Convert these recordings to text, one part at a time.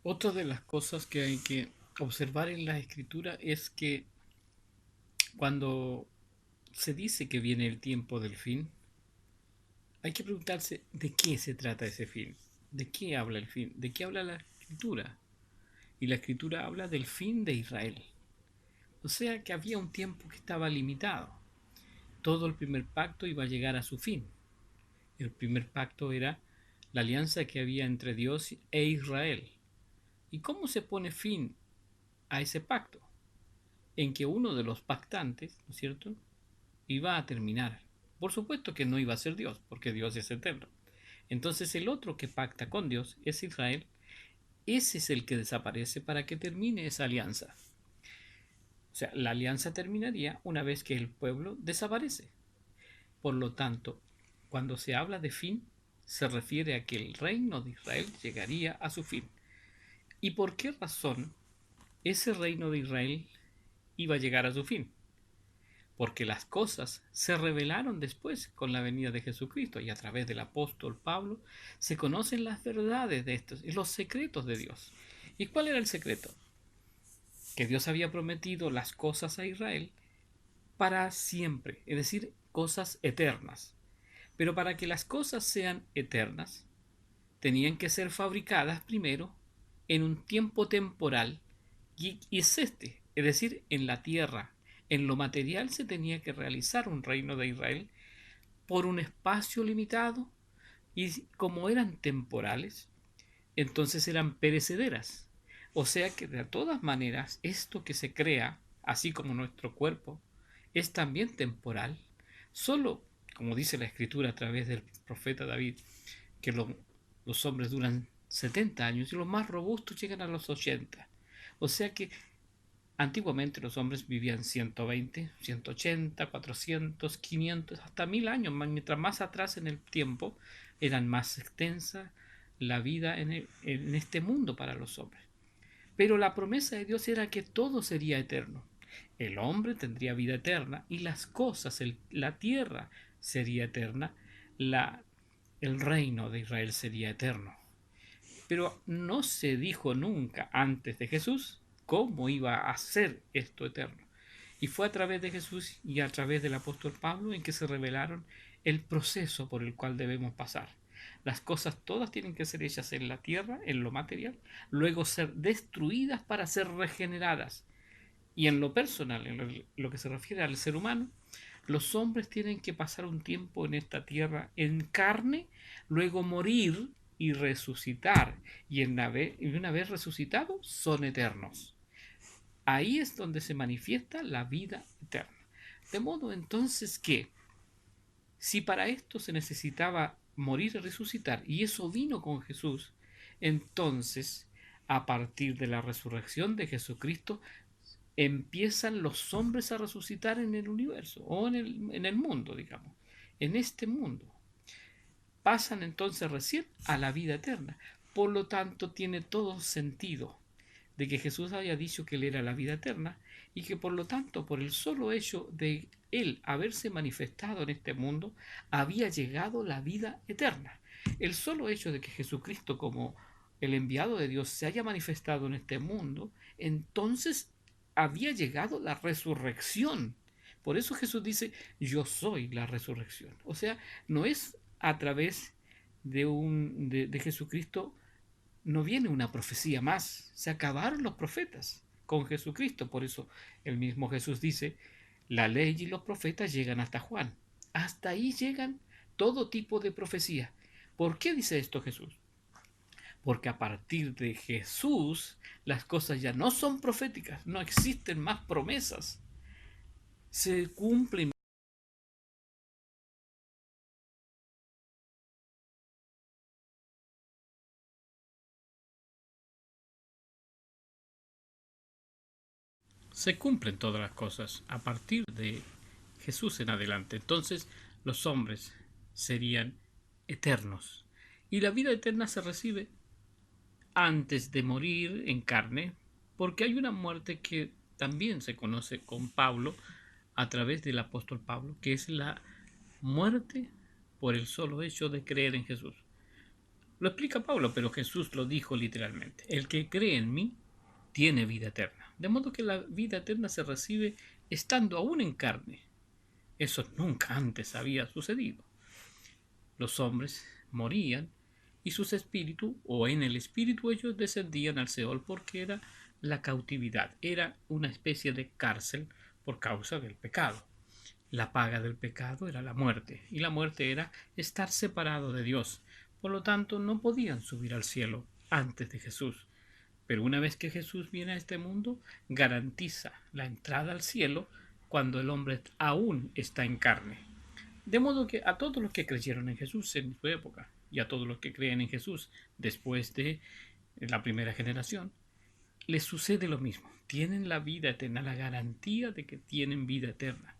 Otra de las cosas que hay que observar en la escritura es que cuando se dice que viene el tiempo del fin, hay que preguntarse de qué se trata ese fin, de qué habla el fin, de qué habla la escritura. Y la escritura habla del fin de Israel. O sea que había un tiempo que estaba limitado. Todo el primer pacto iba a llegar a su fin. El primer pacto era la alianza que había entre Dios e Israel. ¿Y cómo se pone fin a ese pacto? En que uno de los pactantes, ¿no es cierto?, iba a terminar. Por supuesto que no iba a ser Dios, porque Dios es eterno. Entonces el otro que pacta con Dios es Israel. Ese es el que desaparece para que termine esa alianza. O sea, la alianza terminaría una vez que el pueblo desaparece. Por lo tanto, cuando se habla de fin, se refiere a que el reino de Israel llegaría a su fin. ¿Y por qué razón ese reino de Israel iba a llegar a su fin? Porque las cosas se revelaron después con la venida de Jesucristo y a través del apóstol Pablo se conocen las verdades de estos y los secretos de Dios. ¿Y cuál era el secreto? Que Dios había prometido las cosas a Israel para siempre, es decir, cosas eternas. Pero para que las cosas sean eternas, tenían que ser fabricadas primero en un tiempo temporal y es este, es decir, en la tierra. En lo material se tenía que realizar un reino de Israel por un espacio limitado y como eran temporales, entonces eran perecederas. O sea que de todas maneras esto que se crea, así como nuestro cuerpo, es también temporal. Solo, como dice la escritura a través del profeta David, que los hombres duran 70 años y los más robustos llegan a los 80. O sea que antiguamente los hombres vivían 120, 180, 400, 500, hasta 1000 años. Mientras más atrás en el tiempo, eran más extensa la vida en este mundo para los hombres. Pero la promesa de Dios era que todo sería eterno. El hombre tendría vida eterna y las cosas, la tierra sería eterna, la, el reino de Israel sería eterno. Pero no se dijo nunca antes de Jesús cómo iba a ser esto eterno. Y fue a través de Jesús y a través del apóstol Pablo en que se revelaron el proceso por el cual debemos pasar. Las cosas todas tienen que ser hechas en la tierra, en lo material, luego ser destruidas para ser regeneradas. Y en lo personal, en lo que se refiere al ser humano, los hombres tienen que pasar un tiempo en esta tierra en carne, luego morir y resucitar. Y una vez resucitados, son eternos. Ahí es donde se manifiesta la vida eterna. De modo entonces que, si para esto se necesitaba morir y resucitar, y eso vino con Jesús, entonces, a partir de la resurrección de Jesucristo, empiezan los hombres a resucitar en el universo, o en el mundo, digamos, en este mundo. Pasan entonces recién a la vida eterna. Por lo tanto, tiene todo sentido de que Jesús había dicho que Él era la vida eterna y que por lo tanto, por el solo hecho de Él haberse manifestado en este mundo, había llegado la vida eterna. El solo hecho de que Jesucristo, como el enviado de Dios, se haya manifestado en este mundo, entonces había llegado la resurrección. Por eso Jesús dice, yo soy la resurrección. O sea, no es a través de Jesucristo, no viene una profecía más. Se acabaron los profetas con Jesucristo. Por eso el mismo Jesús dice, la ley y los profetas llegan hasta Juan. Hasta ahí llegan todo tipo de profecía. ¿Por qué dice esto Jesús? Porque a partir de Jesús las cosas ya no son proféticas, no existen más promesas. Se cumplen. Se cumplen todas las cosas a partir de Jesús en adelante. Entonces los hombres serían eternos. Y la vida eterna se recibe antes de morir en carne, porque hay una muerte que también se conoce con Pablo a través del apóstol Pablo, que es la muerte por el solo hecho de creer en Jesús. Lo explica Pablo, pero Jesús lo dijo literalmente. El que cree en mí tiene vida eterna. De modo que la vida eterna se recibe estando aún en carne. Eso nunca antes había sucedido. Los hombres morían y sus espíritus, o en el espíritu ellos descendían al Seol porque era la cautividad, era una especie de cárcel por causa del pecado. La paga del pecado era la muerte, y la muerte era estar separado de Dios. Por lo tanto, no podían subir al cielo antes de Jesús. Pero una vez que Jesús viene a este mundo, garantiza la entrada al cielo cuando el hombre aún está en carne. De modo que a todos los que creyeron en Jesús en su época y a todos los que creen en Jesús después de la primera generación, les sucede lo mismo. Tienen la vida eterna, la garantía de que tienen vida eterna.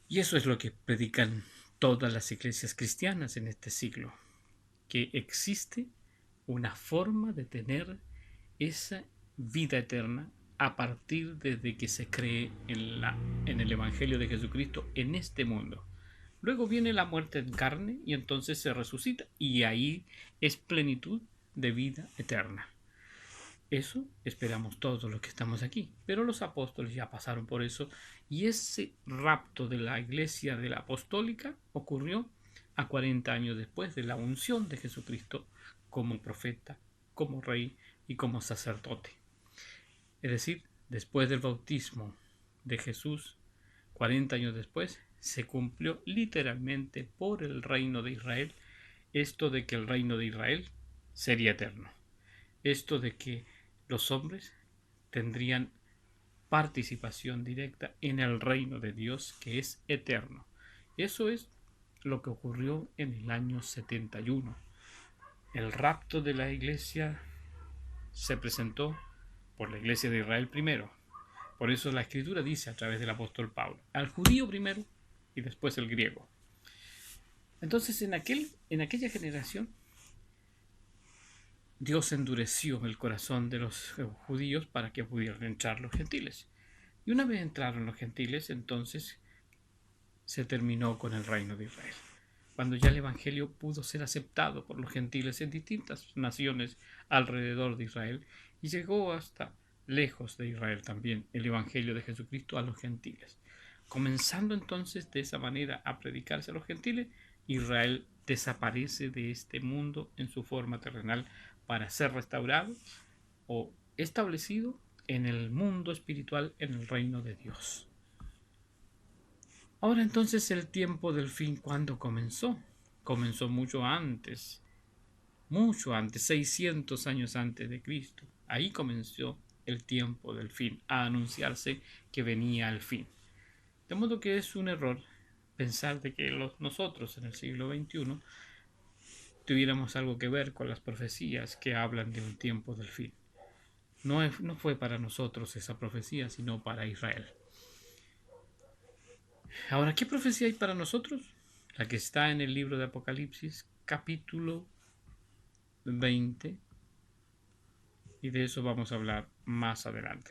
Y eso es lo que predican todas las iglesias cristianas en este siglo, que existe una forma de tener esa vida eterna a partir de que se cree en el Evangelio de Jesucristo en este mundo. Luego viene la muerte en carne y entonces se resucita y ahí es plenitud de vida eterna. Eso esperamos todos los que estamos aquí, pero los apóstoles ya pasaron por eso y ese rapto de la iglesia de la apostólica ocurrió a 40 años después de la unción de Jesucristo como profeta, como rey y como sacerdote. Es decir, después del bautismo de Jesús, 40 años después, se cumplió literalmente por el reino de Israel esto de que el reino de Israel sería eterno. Esto de que los hombres tendrían participación directa en el reino de Dios que es eterno. Eso es lo que ocurrió en el año 71. El rapto de la iglesia se presentó por la iglesia de Israel primero. Por eso la escritura dice a través del apóstol Pablo, al judío primero y después el griego. Entonces en aquella generación Dios endureció el corazón de los judíos para que pudieran entrar los gentiles. Y una vez entraron los gentiles, entonces se terminó con el reino de Israel. Cuando ya el Evangelio pudo ser aceptado por los gentiles en distintas naciones alrededor de Israel y llegó hasta lejos de Israel también el Evangelio de Jesucristo a los gentiles. Comenzando entonces de esa manera a predicarse a los gentiles, Israel desaparece de este mundo en su forma terrenal para ser restaurado o establecido en el mundo espiritual, en el reino de Dios. Ahora entonces el tiempo del fin, ¿cuándo comenzó? Comenzó mucho antes, 600 años antes de Cristo. Ahí comenzó el tiempo del fin, a anunciarse que venía el fin. De modo que es un error pensar de que nosotros en el siglo XXI tuviéramos algo que ver con las profecías que hablan de un tiempo del fin. No fue para nosotros esa profecía, sino para Israel. Ahora, ¿qué profecía hay para nosotros? La que está en el libro de Apocalipsis, capítulo 20, y de eso vamos a hablar más adelante.